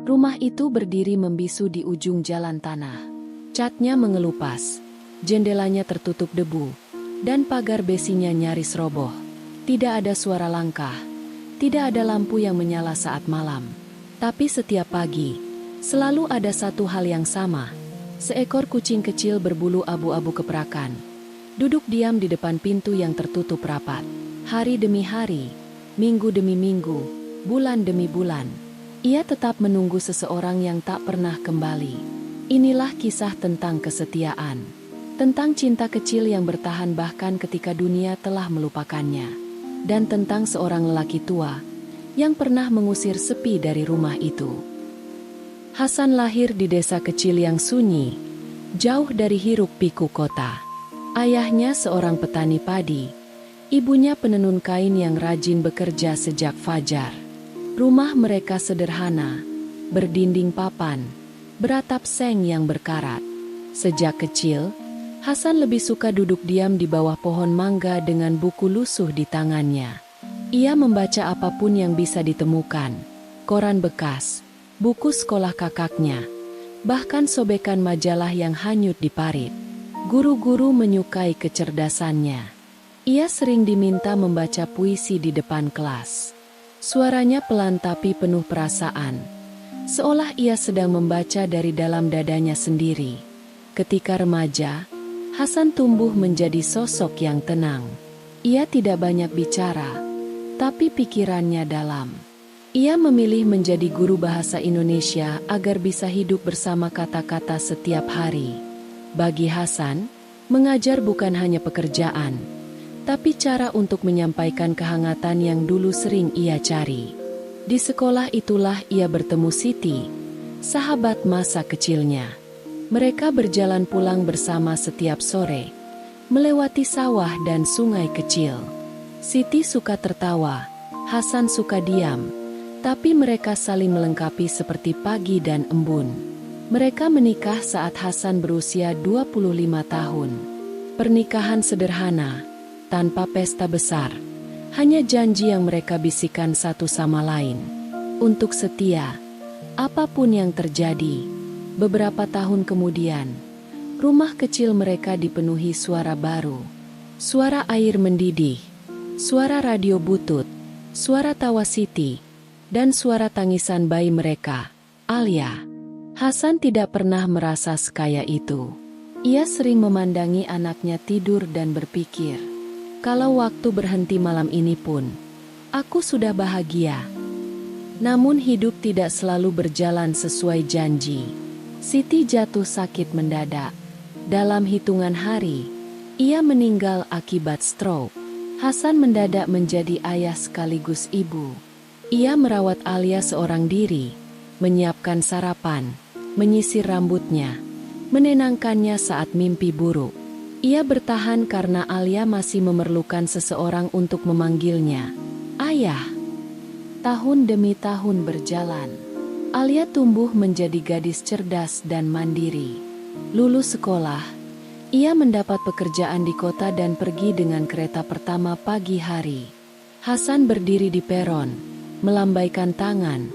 Rumah itu berdiri membisu di ujung jalan tanah. Catnya mengelupas, jendelanya tertutup debu, dan pagar besinya nyaris roboh. Tidak ada suara langkah, tidak ada lampu yang menyala saat malam. Tapi setiap pagi, selalu ada satu hal yang sama. Seekor kucing kecil berbulu abu-abu keprakan, duduk diam di depan pintu yang tertutup rapat. Hari demi hari, minggu demi minggu, bulan demi bulan, ia tetap menunggu seseorang yang tak pernah kembali. Inilah kisah tentang kesetiaan, tentang cinta kecil yang bertahan bahkan ketika dunia telah melupakannya, dan tentang seorang lelaki tua yang pernah mengusir sepi dari rumah itu. Hasan lahir di desa kecil yang sunyi, jauh dari hiruk-pikuk kota. Ayahnya seorang petani padi, ibunya penenun kain yang rajin bekerja sejak fajar. Rumah mereka sederhana, berdinding papan, beratap seng yang berkarat. Sejak kecil, Hasan lebih suka duduk diam di bawah pohon mangga dengan buku lusuh di tangannya. Ia membaca apapun yang bisa ditemukan, koran bekas, buku sekolah kakaknya, bahkan sobekan majalah yang hanyut di parit. Guru-guru menyukai kecerdasannya. Ia sering diminta membaca puisi di depan kelas. Suaranya pelan tapi penuh perasaan, seolah ia sedang membaca dari dalam dadanya sendiri. Ketika remaja, Hasan tumbuh menjadi sosok yang tenang. Ia tidak banyak bicara, tapi pikirannya dalam. Ia memilih menjadi guru bahasa Indonesia agar bisa hidup bersama kata-kata setiap hari. Bagi Hasan, mengajar bukan hanya pekerjaan, tapi cara untuk menyampaikan kehangatan yang dulu sering ia cari. Di sekolah itulah ia bertemu Siti, sahabat masa kecilnya. Mereka berjalan pulang bersama setiap sore, melewati sawah dan sungai kecil. Siti suka tertawa, Hasan suka diam, tapi mereka saling melengkapi seperti pagi dan embun. Mereka menikah saat Hasan berusia 25 tahun. Pernikahan sederhana, tanpa pesta besar, hanya janji yang mereka bisikan satu sama lain. Untuk setia, apapun yang terjadi. Beberapa tahun kemudian, rumah kecil mereka dipenuhi suara baru. Suara air mendidih, suara radio butut, suara tawa Siti, dan suara tangisan bayi mereka, Alia. Hasan tidak pernah merasa sekaya itu. Ia sering memandangi anaknya tidur dan berpikir, kalau waktu berhenti malam ini pun, aku sudah bahagia. Namun hidup tidak selalu berjalan sesuai janji. Siti jatuh sakit mendadak. Dalam hitungan hari, ia meninggal akibat stroke. Hasan mendadak menjadi ayah sekaligus ibu. Ia merawat Alia seorang diri, menyiapkan sarapan, menyisir rambutnya, menenangkannya saat mimpi buruk. Ia bertahan karena Alia masih memerlukan seseorang untuk memanggilnya ayah. Tahun demi tahun berjalan. Alia tumbuh menjadi gadis cerdas dan mandiri. Lulus sekolah, ia mendapat pekerjaan di kota dan pergi dengan kereta pertama pagi hari. Hasan berdiri di peron, melambaikan tangan,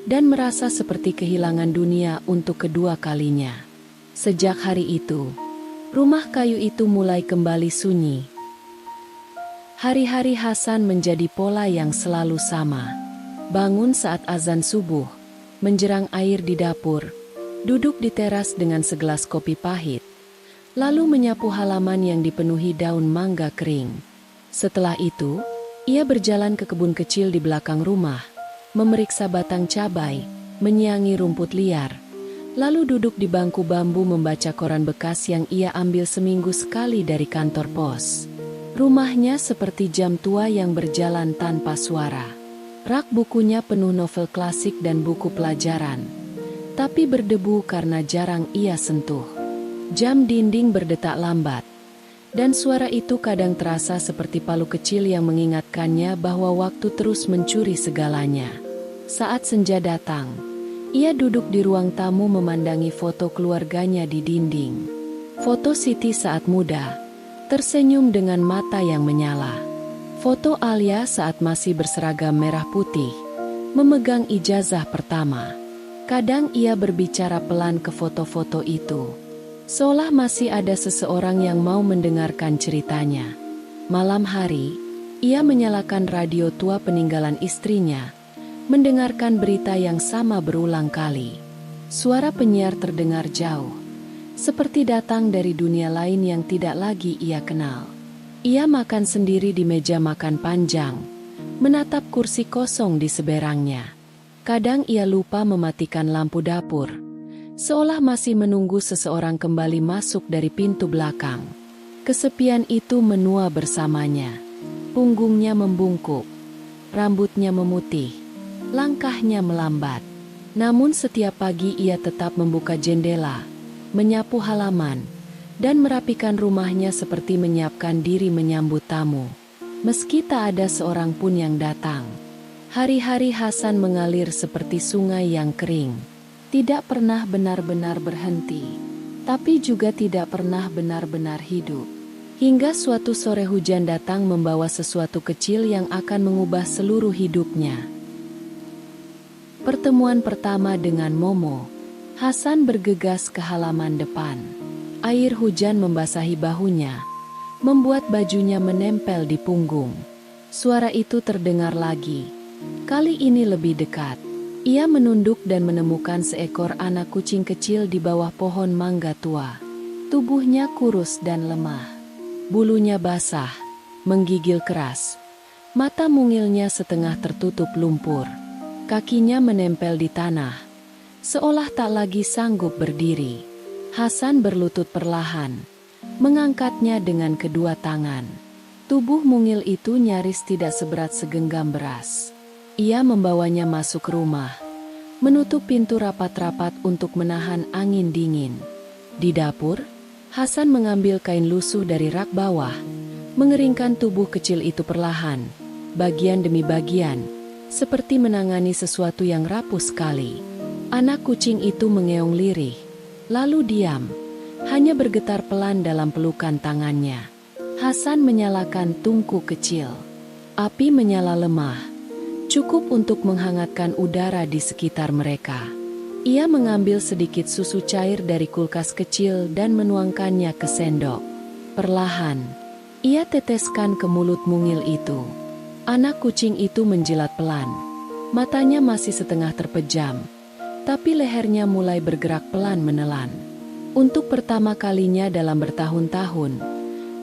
dan merasa seperti kehilangan dunia untuk kedua kalinya. Sejak hari itu, rumah kayu itu mulai kembali sunyi. Hari-hari Hasan menjadi pola yang selalu sama. Bangun saat azan subuh, menjerang air di dapur, duduk di teras dengan segelas kopi pahit, lalu menyapu halaman yang dipenuhi daun mangga kering. Setelah itu, ia berjalan ke kebun kecil di belakang rumah, memeriksa batang cabai, menyiangi rumput liar, lalu duduk di bangku bambu membaca koran bekas yang ia ambil seminggu sekali dari kantor pos. Rumahnya seperti jam tua yang berjalan tanpa suara. Rak bukunya penuh novel klasik dan buku pelajaran, tapi berdebu karena jarang ia sentuh. Jam dinding berdetak lambat, dan suara itu kadang terasa seperti palu kecil yang mengingatkannya bahwa waktu terus mencuri segalanya. Saat senja datang, ia duduk di ruang tamu memandangi foto keluarganya di dinding. Foto Siti saat muda, tersenyum dengan mata yang menyala. Foto Alia saat masih berseragam merah putih, memegang ijazah pertama. Kadang ia berbicara pelan ke foto-foto itu, seolah masih ada seseorang yang mau mendengarkan ceritanya. Malam hari, ia menyalakan radio tua peninggalan istrinya, mendengarkan berita yang sama berulang kali. Suara penyiar terdengar jauh, seperti datang dari dunia lain yang tidak lagi ia kenal. Ia makan sendiri di meja makan panjang, menatap kursi kosong di seberangnya. Kadang ia lupa mematikan lampu dapur, seolah masih menunggu seseorang kembali masuk dari pintu belakang. Kesepian itu menua bersamanya. Punggungnya membungkuk, rambutnya memutih, langkahnya melambat. Namun setiap pagi ia tetap membuka jendela, menyapu halaman, dan merapikan rumahnya seperti menyiapkan diri menyambut tamu. Meski tak ada seorang pun yang datang, hari-hari Hasan mengalir seperti sungai yang kering. Tidak pernah benar-benar berhenti, tapi juga tidak pernah benar-benar hidup. Hingga suatu sore hujan datang membawa sesuatu kecil yang akan mengubah seluruh hidupnya. Pertemuan pertama dengan Momo. Hasan bergegas ke halaman depan. Air hujan membasahi bahunya, membuat bajunya menempel di punggung. Suara itu terdengar lagi. Kali ini lebih dekat. Ia menunduk dan menemukan seekor anak kucing kecil di bawah pohon mangga tua. Tubuhnya kurus dan lemah. Bulunya basah, menggigil keras. Mata mungilnya setengah tertutup lumpur. Kakinya menempel di tanah, seolah tak lagi sanggup berdiri. Hasan berlutut perlahan, mengangkatnya dengan kedua tangan. Tubuh mungil itu nyaris tidak seberat segenggam beras. Ia membawanya masuk rumah, menutup pintu rapat-rapat untuk menahan angin dingin. Di dapur, Hasan mengambil kain lusuh dari rak bawah, mengeringkan tubuh kecil itu perlahan, bagian demi bagian, seperti menangani sesuatu yang rapuh sekali. Anak kucing itu mengeong lirih, lalu diam, hanya bergetar pelan dalam pelukan tangannya. Hasan menyalakan tungku kecil. Api menyala lemah, cukup untuk menghangatkan udara di sekitar mereka. Ia mengambil sedikit susu cair dari kulkas kecil dan menuangkannya ke sendok. Perlahan, ia teteskan ke mulut mungil itu. Anak kucing itu menjilat pelan. Matanya masih setengah terpejam, tapi lehernya mulai bergerak pelan menelan. Untuk pertama kalinya dalam bertahun-tahun,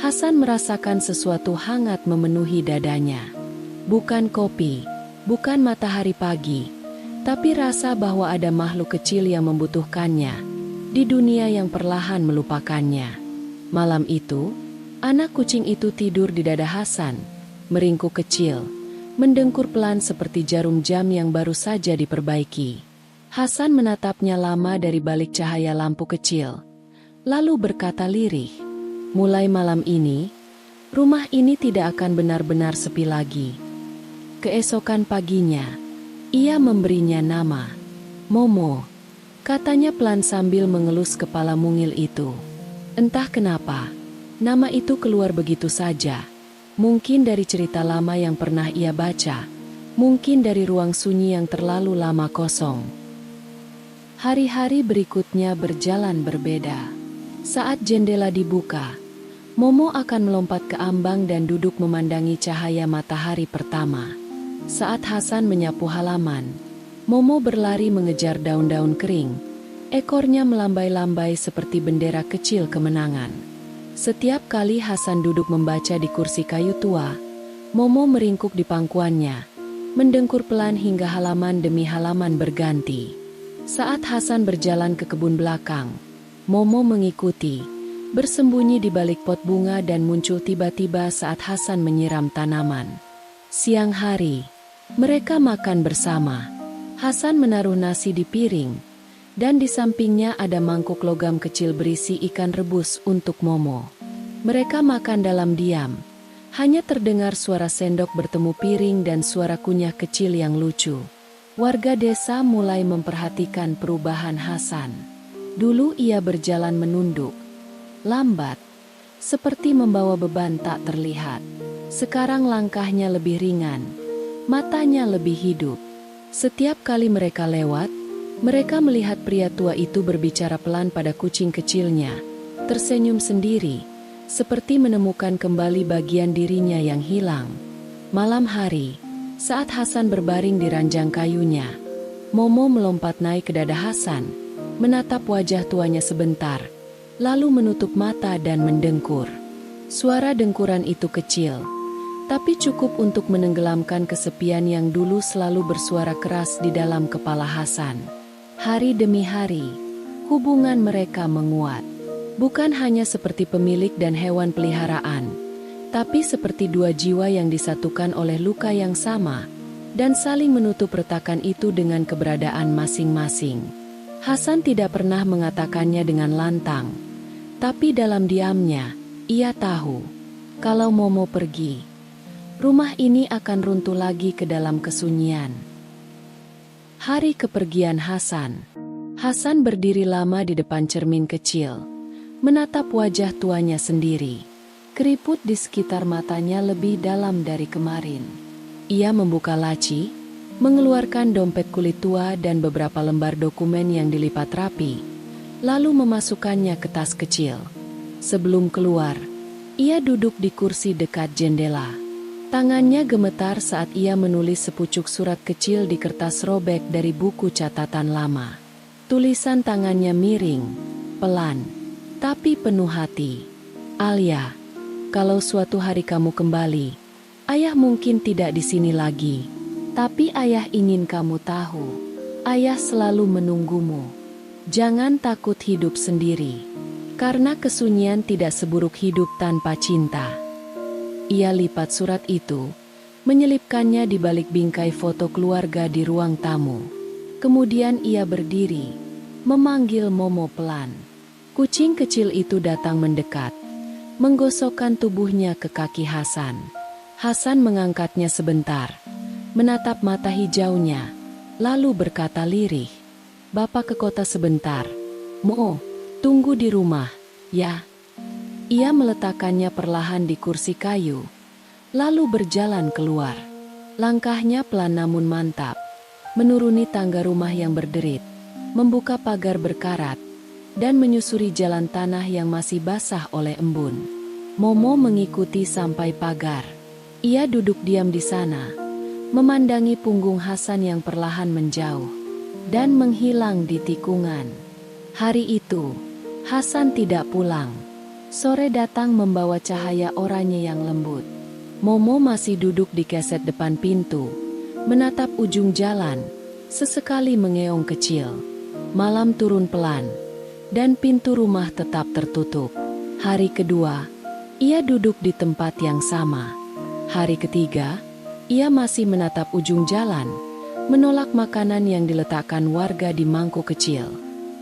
Hasan merasakan sesuatu hangat memenuhi dadanya. Bukan kopi, bukan matahari pagi, tapi rasa bahwa ada makhluk kecil yang membutuhkannya, di dunia yang perlahan melupakannya. Malam itu, anak kucing itu tidur di dada Hasan, meringkuk kecil, mendengkur pelan seperti jarum jam yang baru saja diperbaiki. Hasan menatapnya lama dari balik cahaya lampu kecil, lalu berkata lirih, "Mulai malam ini, rumah ini tidak akan benar-benar sepi lagi." Keesokan paginya, ia memberinya nama, Momo. Katanya pelan sambil mengelus kepala mungil itu. Entah kenapa, nama itu keluar begitu saja. Mungkin dari cerita lama yang pernah ia baca, mungkin dari ruang sunyi yang terlalu lama kosong. Hari-hari berikutnya berjalan berbeda. Saat jendela dibuka, Momo akan melompat ke ambang dan duduk memandangi cahaya matahari pertama. Saat Hasan menyapu halaman, Momo berlari mengejar daun-daun kering. Ekornya melambai-lambai seperti bendera kecil kemenangan. Setiap kali Hasan duduk membaca di kursi kayu tua, Momo meringkuk di pangkuannya, mendengkur pelan hingga halaman demi halaman berganti. Saat Hasan berjalan ke kebun belakang, Momo mengikuti, bersembunyi di balik pot bunga dan muncul tiba-tiba saat Hasan menyiram tanaman. Siang hari, mereka makan bersama. Hasan menaruh nasi di piring, dan di sampingnya ada mangkuk logam kecil berisi ikan rebus untuk Momo. Mereka makan dalam diam, hanya terdengar suara sendok bertemu piring dan suara kunyah kecil yang lucu. Warga desa mulai memperhatikan perubahan Hasan. Dulu ia berjalan menunduk, lambat, seperti membawa beban tak terlihat. Sekarang langkahnya lebih ringan, matanya lebih hidup. Setiap kali mereka lewat, Mereka melihat pria tua itu berbicara pelan pada kucing kecilnya, tersenyum sendiri, seperti menemukan kembali bagian dirinya yang hilang. Malam hari, saat Hasan berbaring di ranjang kayunya, Momo melompat naik ke dada Hasan, menatap wajah tuanya sebentar, lalu menutup mata dan mendengkur. Suara dengkuran itu kecil, tapi cukup untuk menenggelamkan kesepian yang dulu selalu bersuara keras di dalam kepala Hasan. Hari demi hari, hubungan mereka menguat. Bukan hanya seperti pemilik dan hewan peliharaan, tapi seperti dua jiwa yang disatukan oleh luka yang sama, dan saling menutup retakan itu dengan keberadaan masing-masing. Hasan tidak pernah mengatakannya dengan lantang, tapi dalam diamnya, ia tahu, kalau Momo pergi, rumah ini akan runtuh lagi ke dalam kesunyian. Hari kepergian Hasan. Hasan berdiri lama di depan cermin kecil, menatap wajah tuanya sendiri. Keriput di sekitar matanya lebih dalam dari kemarin. Ia membuka laci, mengeluarkan dompet kulit tua dan beberapa lembar dokumen yang dilipat rapi, lalu memasukkannya ke tas kecil. Sebelum keluar, ia duduk di kursi dekat jendela. Tangannya gemetar saat ia menulis sepucuk surat kecil di kertas robek dari buku catatan lama. Tulisan tangannya miring, pelan, tapi penuh hati. Alia, kalau suatu hari kamu kembali, ayah mungkin tidak di sini lagi. Tapi ayah ingin kamu tahu, ayah selalu menunggumu. Jangan takut hidup sendiri, karena kesunyian tidak seburuk hidup tanpa cinta. Ia lipat surat itu, menyelipkannya di balik bingkai foto keluarga di ruang tamu. Kemudian ia berdiri, memanggil Momo pelan. Kucing kecil itu datang mendekat, menggosokkan tubuhnya ke kaki Hasan. Hasan mengangkatnya sebentar, menatap mata hijaunya, lalu berkata lirih, "Bapak ke kota sebentar. Mo, tunggu di rumah, ya." Ia meletakkannya perlahan di kursi kayu, lalu berjalan keluar. Langkahnya pelan namun mantap, menuruni tangga rumah yang berderit, membuka pagar berkarat, dan menyusuri jalan tanah yang masih basah oleh embun. Momo mengikuti sampai pagar. Ia duduk diam di sana, memandangi punggung Hasan yang perlahan menjauh, dan menghilang di tikungan. Hari itu, Hasan tidak pulang. Sore datang membawa cahaya oranye yang lembut. Momo masih duduk di keset depan pintu, menatap ujung jalan, sesekali mengeong kecil. Malam turun pelan, dan pintu rumah tetap tertutup. Hari kedua, ia duduk di tempat yang sama. Hari ketiga, ia masih menatap ujung jalan, menolak makanan yang diletakkan warga di mangkuk kecil.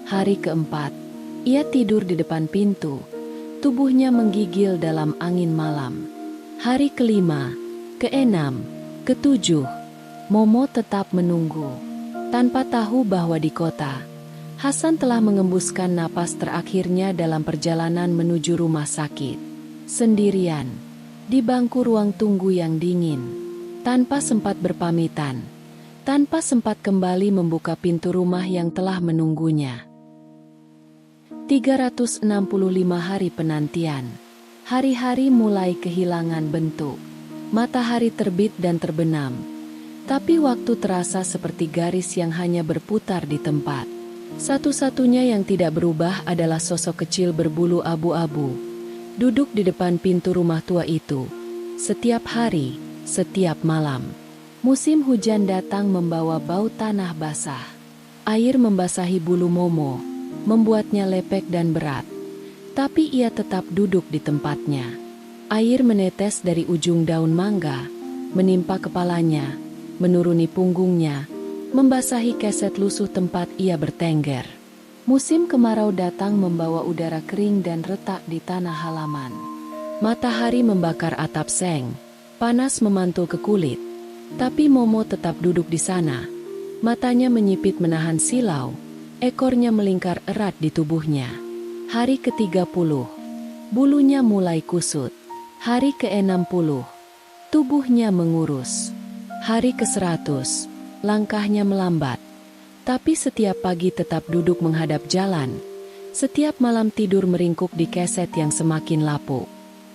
Hari keempat, ia tidur di depan pintu, tubuhnya menggigil dalam angin malam. Hari kelima, keenam, ketujuh, Momo tetap menunggu. Tanpa tahu bahwa di kota, Hasan telah mengembuskan napas terakhirnya dalam perjalanan menuju rumah sakit. Sendirian, di bangku ruang tunggu yang dingin, tanpa sempat berpamitan, tanpa sempat kembali membuka pintu rumah yang telah menunggunya. 365 hari penantian. Hari-hari mulai kehilangan bentuk. Matahari terbit dan terbenam, tapi waktu terasa seperti garis yang hanya berputar di tempat. Satu-satunya yang tidak berubah adalah sosok kecil berbulu abu-abu, duduk di depan pintu rumah tua itu. Setiap hari, setiap malam, musim hujan datang membawa bau tanah basah. Air membasahi bulu Momo, membuatnya lepek dan berat, tapi ia tetap duduk di tempatnya. Air menetes dari ujung daun mangga, menimpa kepalanya, menuruni punggungnya, membasahi keset lusuh tempat ia bertengger. Musim kemarau datang membawa udara kering dan retak di tanah halaman. Matahari membakar atap seng, panas memantul ke kulit, tapi Momo tetap duduk di sana. Matanya menyipit menahan silau, ekornya melingkar erat di tubuhnya. Hari ke-30, bulunya mulai kusut. Hari ke-60, tubuhnya mengurus. Hari ke-100, langkahnya melambat. Tapi setiap pagi tetap duduk menghadap jalan. Setiap malam tidur meringkuk di keset yang semakin lapuk.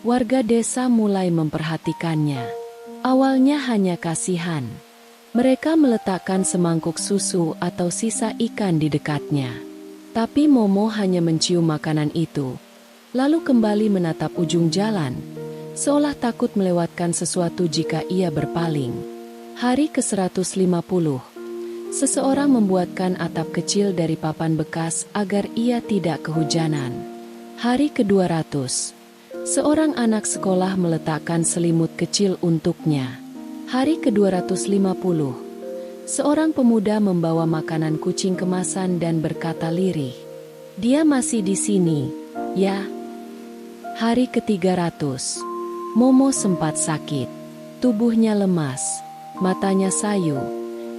Warga desa mulai memperhatikannya. Awalnya hanya kasihan. Mereka meletakkan semangkuk susu atau sisa ikan di dekatnya. Tapi Momo hanya mencium makanan itu, lalu kembali menatap ujung jalan, seolah takut melewatkan sesuatu jika ia berpaling. Hari ke-150. Seseorang membuatkan atap kecil dari papan bekas agar ia tidak kehujanan. Hari ke-200. Seorang anak sekolah meletakkan selimut kecil untuknya. Hari ke-250. Seorang pemuda membawa makanan kucing kemasan dan berkata lirih, "Dia masih di sini, ya?" Hari ke-300. Momo sempat sakit. Tubuhnya lemas, matanya sayu.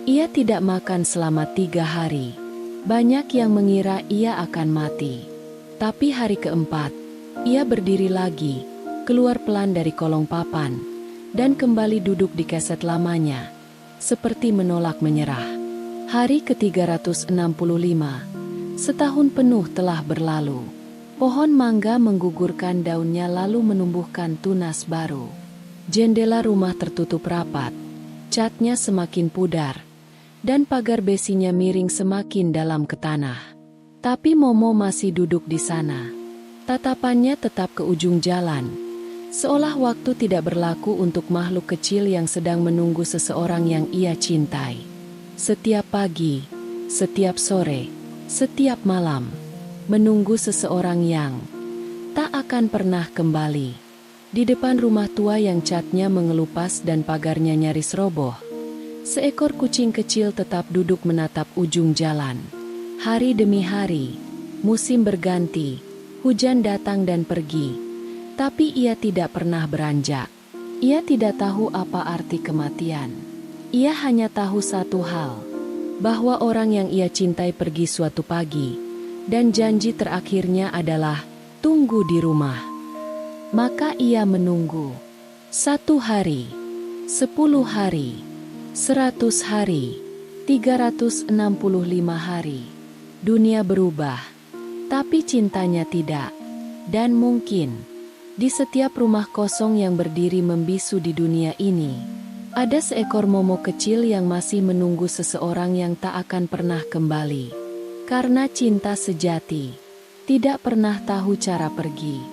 Ia tidak makan selama 3 hari. Banyak yang mengira ia akan mati. Tapi hari keempat, ia berdiri lagi, keluar pelan dari kolong papan, dan kembali duduk di keset lamanya, seperti menolak menyerah. Hari ke-365. Setahun penuh telah berlalu. Pohon mangga menggugurkan daunnya lalu menumbuhkan tunas baru. Jendela rumah tertutup rapat, catnya semakin pudar, dan pagar besinya miring semakin dalam ke tanah. Tapi Momo masih duduk di sana. Tatapannya tetap ke ujung jalan, seolah waktu tidak berlaku untuk makhluk kecil yang sedang menunggu seseorang yang ia cintai. Setiap pagi, setiap sore, setiap malam, menunggu seseorang yang tak akan pernah kembali. Di depan rumah tua yang catnya mengelupas dan pagarnya nyaris roboh, seekor kucing kecil tetap duduk menatap ujung jalan. Hari demi hari, musim berganti, hujan datang dan pergi. Tapi ia tidak pernah beranjak. Ia tidak tahu apa arti kematian. Ia hanya tahu satu hal, bahwa orang yang ia cintai pergi suatu pagi, dan janji terakhirnya adalah tunggu di rumah. Maka ia menunggu. 1 hari, 10 hari, 100 hari, 365 hari. Dunia berubah, tapi cintanya tidak. Dan mungkin di setiap rumah kosong yang berdiri membisu di dunia ini, ada seekor Momo kecil yang masih menunggu seseorang yang tak akan pernah kembali. Karena cinta sejati tidak pernah tahu cara pergi.